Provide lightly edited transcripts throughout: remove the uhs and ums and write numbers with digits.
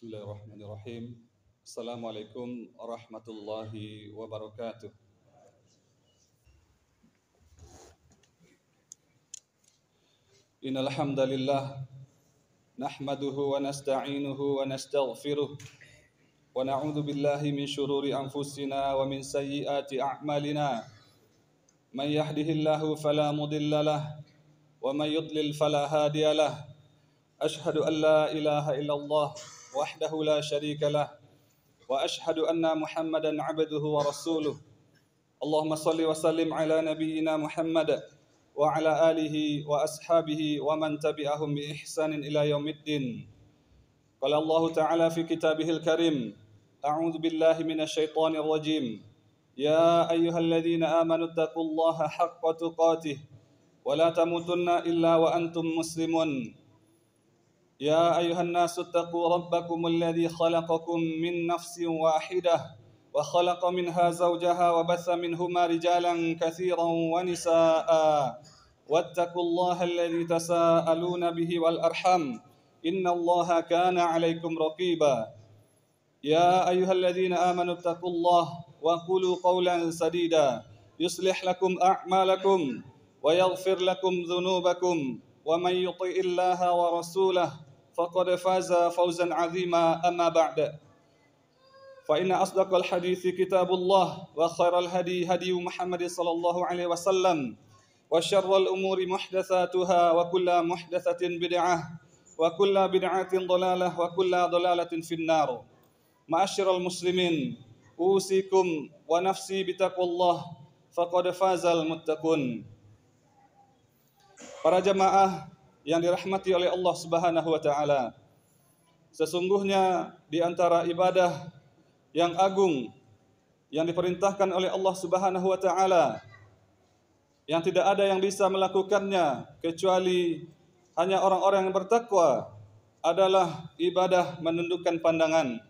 Bismillahirrahmanirrahim. Assalamualaikum warahmatullahi wabarakatuh. Innal hamdalillah nahmaduhu wa nasta'inuhu wa nastaghfiruh wa na'udzu billahi min shururi anfusina wa min sayyiati a'malina. May yahdihillahu fala mudilla lahu wa may yudlil fala hadiya lahu. Ashhadu an la ilaha illallah wahdahu la syarika lah wa ashhadu anna Muhammadan abduhu wa rasuluh. Allahumma salli wa sallim ala nabiyyina Muhammad wa ala alihi wa ashabihi wa man tabi'ahum bi ihsanin ila yaumiddin. Qala Allah Ta'ala fi kitabihil karim, a'udzu billahi minasy syaithanir rajim. Ya ayyuhalladzina amanu taqullaha haqqa tuqatih wa la tamutunna illa wa antum muslimun. يا أيها الناس اتقوا ربكم الذي خلقكم من نفس واحدة وخلق منها زوجها وبث منهما رجالا كثيرا ونساء واتقوا الله الذي تساءلون به والأرحام إن الله كان عليكم رقيبا يا أيها الذين آمنوا اتقوا الله وقولوا قولا سديدا يصلح لكم أعمالكم ويغفر لكم ذنوبكم ومن يطع الله ورسوله فقد فاز فوزا عظيما أما بعد فإن أصدق الحديث كتاب الله وخير الهدي هدي محمد صلى الله عليه وسلم وشر الأمور محدثاتها وكل محدثة بدعة وكل بدعة ضلالة وكل ضلالة في النار. معاشر المسلمين أوصيكم ونفسي بتقوى الله فقد فاز المتقون. Para jamaah yang dirahmati oleh Allah Subhanahu wa taala. Sesungguhnya di antara ibadah yang agung yang diperintahkan oleh Allah Subhanahu wa taala yang tidak ada yang bisa melakukannya kecuali hanya orang-orang yang bertakwa adalah ibadah menundukkan pandangan.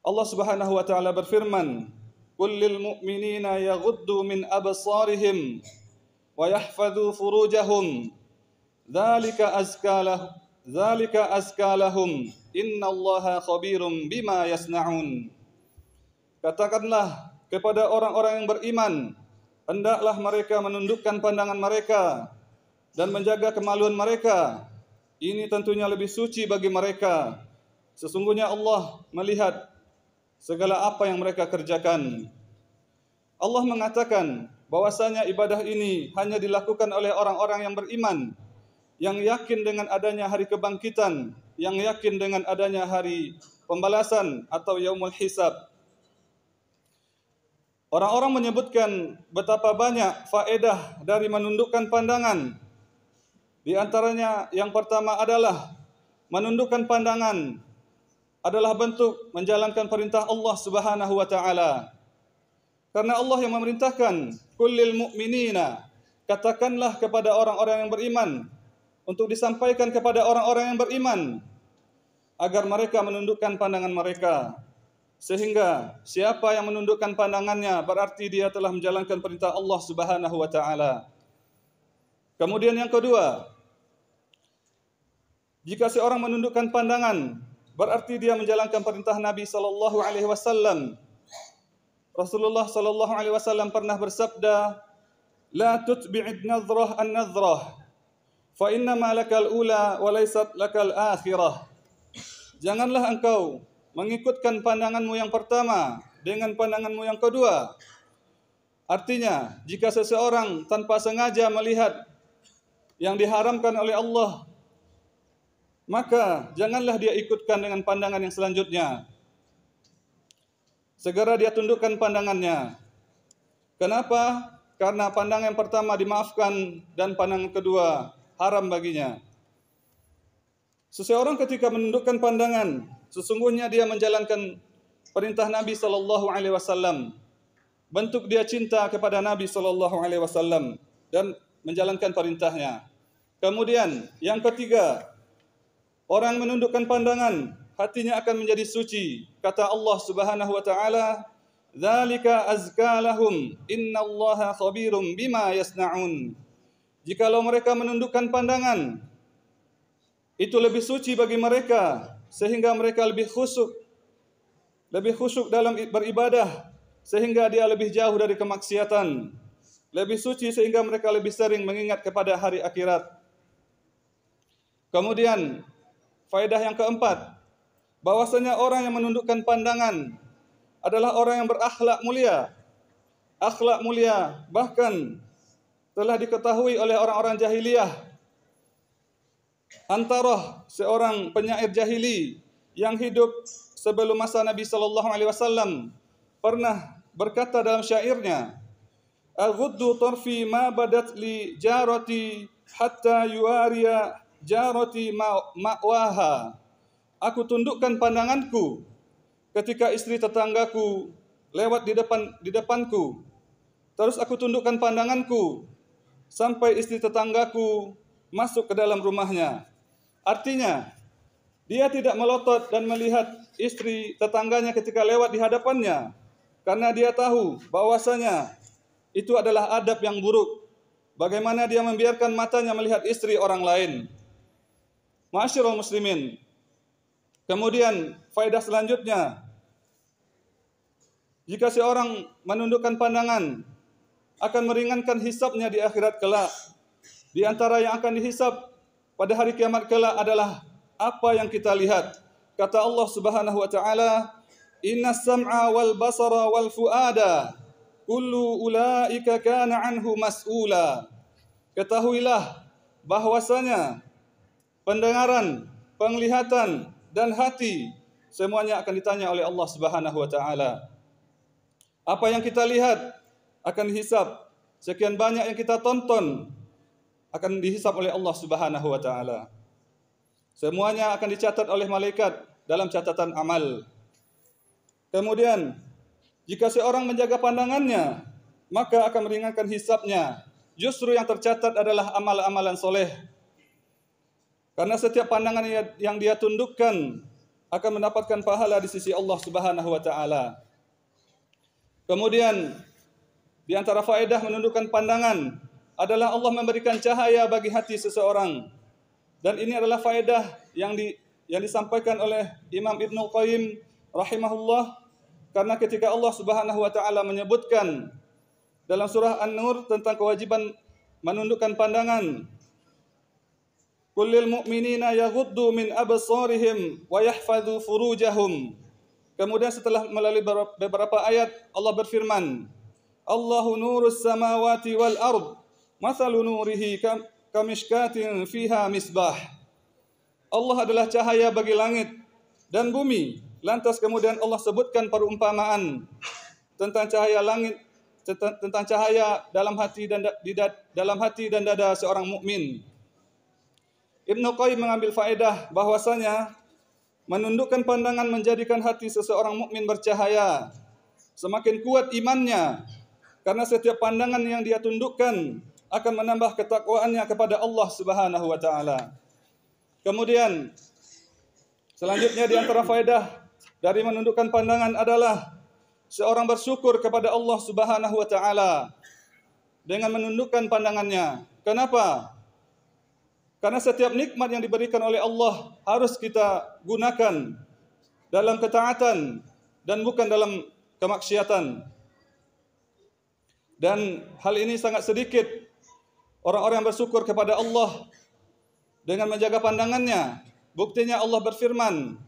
Allah Subhanahu wa taala berfirman, "Qul lil mu'minina yaghuddu min absarihim wa yahfadhu furujahum dzalika azka lahum innallaha khabirum bima yasnaun." Katakanlah kepada orang-orang yang beriman, hendaklah mereka menundukkan pandangan mereka dan menjaga kemaluan mereka. Ini tentunya lebih suci bagi mereka. Sesungguhnya Allah melihat segala apa yang mereka kerjakan. Allah mengatakan bahwasanya ibadah ini hanya dilakukan oleh orang-orang yang beriman, yang yakin dengan adanya hari kebangkitan, yang yakin dengan adanya hari pembalasan atau yaumul hisab. Orang-orang menyebutkan betapa banyak faedah dari menundukkan pandangan. Di antaranya yang pertama adalah menundukkan pandangan adalah bentuk menjalankan perintah Allah Subhanahu wa taala. Karena Allah yang memerintahkan, kullil mu'minina, katakanlah kepada orang-orang yang beriman, untuk disampaikan kepada orang-orang yang beriman agar mereka menundukkan pandangan mereka. Sehingga siapa yang menundukkan pandangannya berarti dia telah menjalankan perintah Allah Subhanahu wa taala. Kemudian yang kedua, jika seorang menundukkan pandangan berarti dia menjalankan perintah Nabi sallallahu alaihi wasallam. Rasulullah sallallahu alaihi wasallam pernah bersabda, "La tutbi'id nadhrah an-nadhrah, fa inna ma lakal ula wa laysat lakal akhirah." Janganlah engkau mengikutkan pandanganmu yang pertama dengan pandanganmu yang kedua. Artinya, jika seseorang tanpa sengaja melihat yang diharamkan oleh Allah, maka janganlah dia ikutkan dengan pandangan yang selanjutnya. Segera dia tundukkan pandangannya. Kenapa? Karena pandangan yang pertama dimaafkan dan pandangan kedua haram baginya. Seseorang ketika menundukkan pandangan, sesungguhnya dia menjalankan perintah Nabi sallallahu alaihi wasallam. Bentuk dia cinta kepada Nabi sallallahu alaihi wasallam dan menjalankan perintahnya. Kemudian yang ketiga, orang menundukkan pandangan, hatinya akan menjadi suci. Kata Allah Subhanahu wa taala, "Dzalika azka lahum, innallaha khabirum bima yasnaun." Jikalau mereka menundukkan pandangan, itu lebih suci bagi mereka. sehingga mereka lebih khusyuk dalam beribadah, sehingga dia lebih jauh dari kemaksiatan, lebih suci sehingga mereka lebih sering mengingat kepada hari akhirat. Kemudian faedah yang keempat, bahwasanya orang yang menundukkan pandangan adalah orang yang berakhlak mulia. Akhlak mulia bahkan telah diketahui oleh orang-orang jahiliyah. Antara seorang penyair jahili yang hidup sebelum masa Nabi sallallahu alaihi wasallam pernah berkata dalam syairnya, "Aghuddu tarfi ma badat li jarati hatta yuariya jarati ma'waha." Aku tundukkan pandanganku ketika istri tetanggaku lewat di depanku. Terus aku tundukkan pandanganku sampai istri tetanggaku masuk ke dalam rumahnya. Artinya, dia tidak melotot dan melihat istri tetangganya ketika lewat di hadapannya, karena dia tahu bahwasanya itu adalah adab yang buruk. Bagaimana dia membiarkan matanya melihat istri orang lain. Ma'asyiral muslimin. Kemudian faedah selanjutnya, jika seorang menundukkan pandangan akan meringankan hisabnya di akhirat kelak. Di antara yang akan dihisab pada hari kiamat kelak adalah apa yang kita lihat. Kata Allah Subhanahu wa taala, "Innas sam'a wal basara wal fuada kullu ulaika kana anhu mas'ula." Ketahuilah bahwasanya pendengaran, penglihatan dan hati semuanya akan ditanya oleh Allah Subhanahu wa taala. Apa yang kita lihat akan dihisab. Sekian banyak yang kita tonton akan dihisab oleh Allah Subhanahu wa taala. Semuanya akan dicatat oleh malaikat dalam catatan amal. Kemudian, jika seorang menjaga pandangannya, maka akan meringankan hisabnya. Justru yang tercatat adalah amal-amalan soleh. Karena setiap pandangan yang dia tundukkan akan mendapatkan pahala di sisi Allah Subhanahu wa taala. Kemudian, di antara faedah menundukkan pandangan adalah Allah memberikan cahaya bagi hati seseorang. Dan ini adalah faedah yang disampaikan oleh Imam Ibnul Qayyim rahimahullah, karena ketika Allah Subhanahu wa taala menyebutkan dalam surah An-Nur tentang kewajiban menundukkan pandangan, "Kullil mu'minina yaghuddu min absarihim wa yahfadzu furujahum." Kemudian setelah melalui beberapa ayat Allah berfirman, "Allahu nurus samawati wal ard, mathalu nurihi kamishkatin fiha misbah." Allah adalah cahaya bagi langit dan bumi. Lantas kemudian Allah sebutkan perumpamaan tentang cahaya langit, tentang cahaya dalam hati dan dada seorang mukmin. Ibnu Qayyim mengambil faedah bahwasanya menundukkan pandangan menjadikan hati seseorang mukmin bercahaya. Semakin kuat imannya, karena setiap pandangan yang dia tundukkan akan menambah ketakwaannya kepada Allah Subhanahu wa taala. Kemudian selanjutnya di antara faedah dari menundukkan pandangan adalah seorang bersyukur kepada Allah Subhanahu wa taala dengan menundukkan pandangannya. Kenapa? Karena setiap nikmat yang diberikan oleh Allah harus kita gunakan dalam ketaatan dan bukan dalam kemaksiatan. Dan hal ini sangat sedikit orang-orang yang bersyukur kepada Allah dengan menjaga pandangannya. Buktinya Allah berfirman,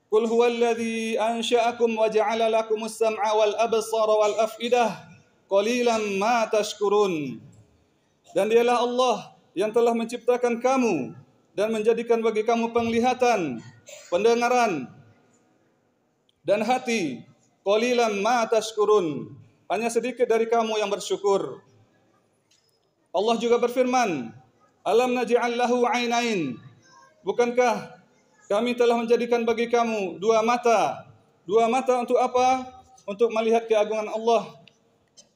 "Qul huwallazi ansha'akum wa ja'ala lakumus sam'a wal absara wal af'idah, qalilan ma tashkurun." Dan dialah Allah yang telah menciptakan kamu dan menjadikan bagi kamu penglihatan, pendengaran dan hati. Qalilan ma tashkurun. Hanya sedikit dari kamu yang bersyukur. Allah juga berfirman, "Alam naj'al lahu 'ainain." Bukankah kami telah menjadikan bagi kamu dua mata? Dua mata untuk apa? Untuk melihat keagungan Allah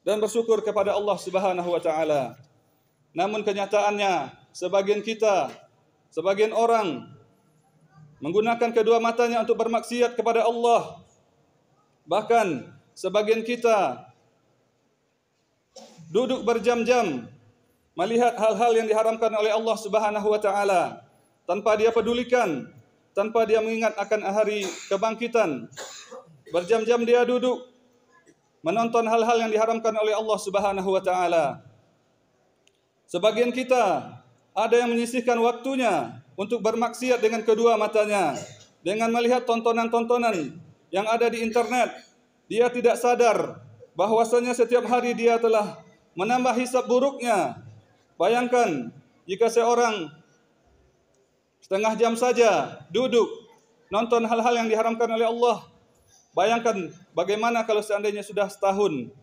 dan bersyukur kepada Allah Subhanahu wa taala. Namun kenyataannya sebagian orang menggunakan kedua matanya untuk bermaksiat kepada Allah. Bahkan sebagian kita duduk berjam-jam melihat hal-hal yang diharamkan oleh Allah Subhanahu wa taala tanpa dia pedulikan, tanpa dia mengingat akan hari kebangkitan. Berjam-jam dia duduk menonton hal-hal yang diharamkan oleh Allah Subhanahu wa taala. Sebagian kita ada yang menyisihkan waktunya untuk bermaksiat dengan kedua matanya, dengan melihat tontonan-tontonan yang ada di internet. Dia tidak sadar bahwasanya setiap hari dia telah menambah hisab buruknya. Bayangkan jika seorang setengah jam saja duduk nonton hal-hal yang diharamkan oleh Allah. Bayangkan bagaimana kalau seandainya sudah setahun,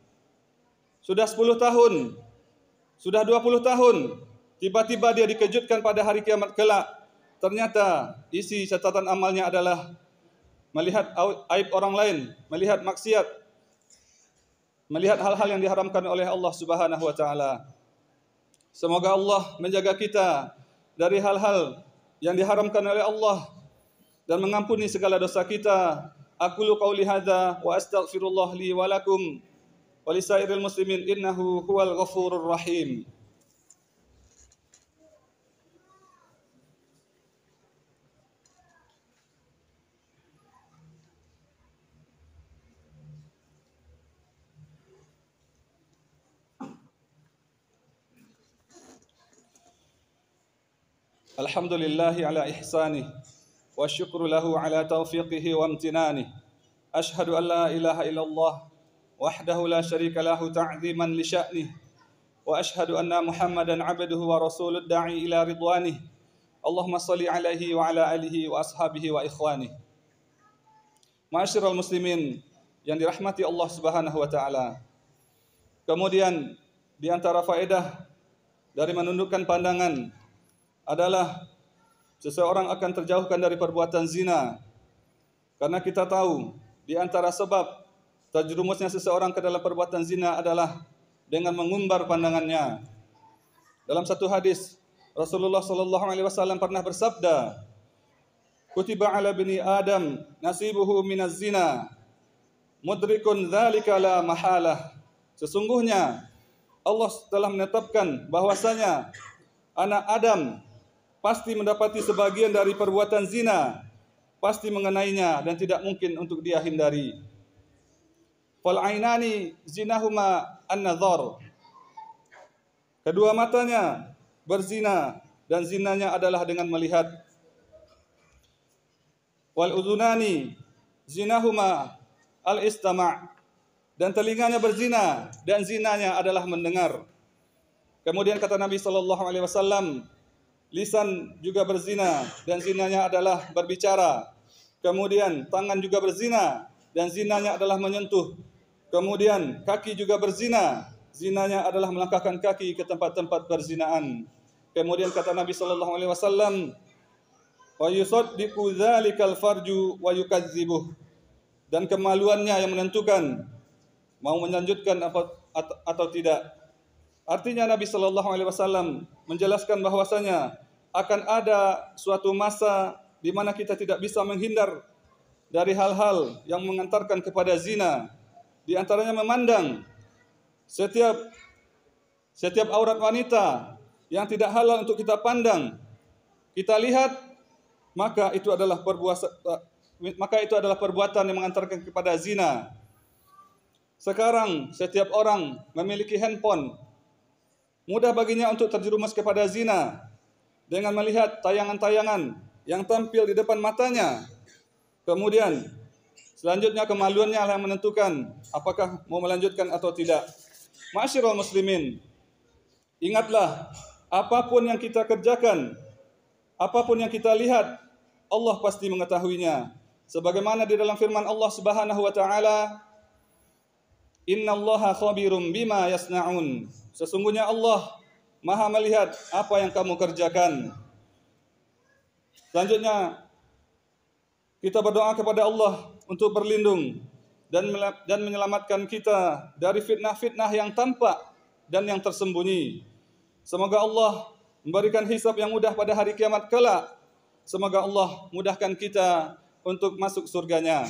sudah 10 tahun, sudah 20 tahun, tiba-tiba dia dikejutkan pada hari kiamat kelak. Ternyata isi catatan amalnya adalah melihat aib orang lain, melihat maksiat, melihat hal-hal yang diharamkan oleh Allah Subhanahu wa taala. Semoga Allah menjaga kita dari hal-hal yang diharamkan oleh Allah dan mengampuni segala dosa kita. Aqulu qauli hadza wa astaghfirullah li wa lakum wa lisairil muslimin innahu huwal ghafurur rahim. Alhamdulillahi ala ihsanih wa syukru lahu ala taufiqihi wa amtinani. Ashhadu an la ilaha illallah wahdahu la syarika lahu ta'ziman li sya'nih. Wa ashhadu anna Muhammadan abduhu wa rasulud da'i ila ridwanih. Allahumma salli alaihi wa ala alihi wa ashabihi wa ikhwanih. Ma'asyiral muslimin yang dirahmati Allah Subhanahu wa taala. Kemudian di antara faedah dari menundukkan pandangan adalah seseorang akan terjauhkan dari perbuatan zina. Karena kita tahu di antara sebab terjerumusnya seseorang ke dalam perbuatan zina adalah dengan mengumbar pandangannya. Dalam satu hadis Rasulullah sallallahu alaihi wasallam pernah bersabda, "Kutiba 'ala bani Adam nasibuhu minaz zina, mudrikun dzalika la mahalah." Sesungguhnya Allah telah menetapkan bahwasanya anak Adam pasti mendapati sebagian dari perbuatan zina, pasti mengenainya dan tidak mungkin untuk dia hindari. Fal ainani zinahuma an-nazar. Kedua matanya berzina dan zinanya adalah dengan melihat. Wal udhunani zinahuma al-istama'. Dan telinganya berzina dan zinanya adalah mendengar. Kemudian kata Nabi sallallahu alaihi wasallam, lisan juga berzina dan zinanya adalah berbicara. Kemudian tangan juga berzina dan zinanya adalah menyentuh. Kemudian kaki juga berzina, zinanya adalah melangkahkan kaki ke tempat-tempat perzinaan. Kemudian kata Nabi sallallahu alaihi wasallam, wa yusaddiqu dzalikal farju wa yukadzibuh. Dan kemaluannya yang menentukan mau melanjutkan atau tidak. Artinya Nabi sallallahu alaihi wasallam menjelaskan bahwasanya akan ada suatu masa di mana kita tidak bisa menghindar dari hal-hal yang mengantarkan kepada zina. Di antaranya memandang setiap aurat wanita yang tidak halal untuk kita pandang, kita lihat, maka itu adalah perbuatan yang mengantarkan kepada zina. Sekarang setiap orang memiliki handphone, mudah baginya untuk terjerumus kepada zina dengan melihat tayangan-tayangan yang tampil di depan matanya. Kemudian selanjutnya kemaluannya yang menentukan apakah mau melanjutkan atau tidak. Ma'asyiral muslimin, ingatlah, apapun yang kita kerjakan, apapun yang kita lihat, Allah pasti mengetahuinya. Sebagaimana di dalam firman Allah Subhanahu wa taala, "Innallaha khabirum bima yasnaun." Sesungguhnya Allah Maha melihat apa yang kamu kerjakan. Selanjutnya kita berdoa kepada Allah untuk berlindung dan menyelamatkan kita dari fitnah-fitnah yang tampak dan yang tersembunyi. Semoga Allah memberikan hisab yang mudah pada hari kiamat kelak. Semoga Allah mudahkan kita untuk masuk surganya.